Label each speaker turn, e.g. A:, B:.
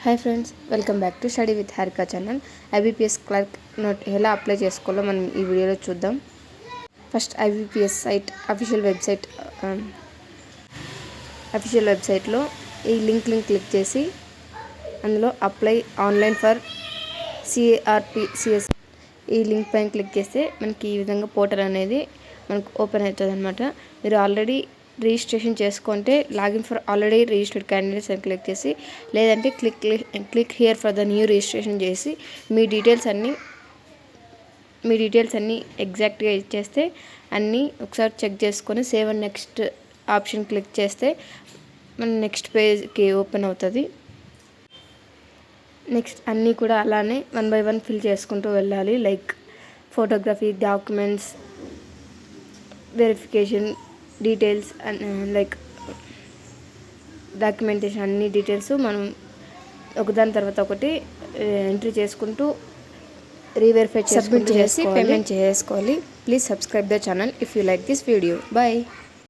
A: Hi friends, welcome back to study with Harika channel. IBPS clerk note ఎలా apply చేసుకోవాలో మనం ఈ వీడియోలో చూద్దాం. ఫస్ట్ ఐబీపీఎస్ సైట్ అఫీషియల్ వెబ్సైట్లో ఈ లింక్ క్లిక్ చేసి అందులో అప్లై ఆన్లైన్ ఫర్ CARPCS ఈ లింక్ పైన క్లిక్ చేస్తే మనకి ఈ విధంగా పోర్టల్ అనేది మనకు ఓపెన్ అవుతుంది అనమాట. మీరు ఆల్రెడీ రిజిస్ట్రేషన్ చేసుకుంటే login for already registered candidates అని క్లిక్ చేసి, లేదంటే click here for the new registration చేసి మీ డీటెయిల్స్ అన్నీ ఎగ్జాక్ట్గా ఇచ్చేస్తే అన్నీ ఒకసారి చెక్ చేసుకొని save and next option click చేస్తే మన నెక్స్ట్ పేజ్కి ఓపెన్ అవుతుంది. నెక్స్ట్ అన్నీ కూడా అలానే 1 by 1 ఫిల్ చేసుకుంటూ వెళ్ళాలి. Like photography, documents, verification details, like documentation అన్ని డీటెయిల్స్ మనం ఒకదాని తర్వాత ఒకటి ఎంట్రీ చేసుకుంటూ రీవెరిఫై సబ్మిట్ చేసి పేమెంట్ చేసుకోవాలి. Please subscribe the channel if you like this video. Bye.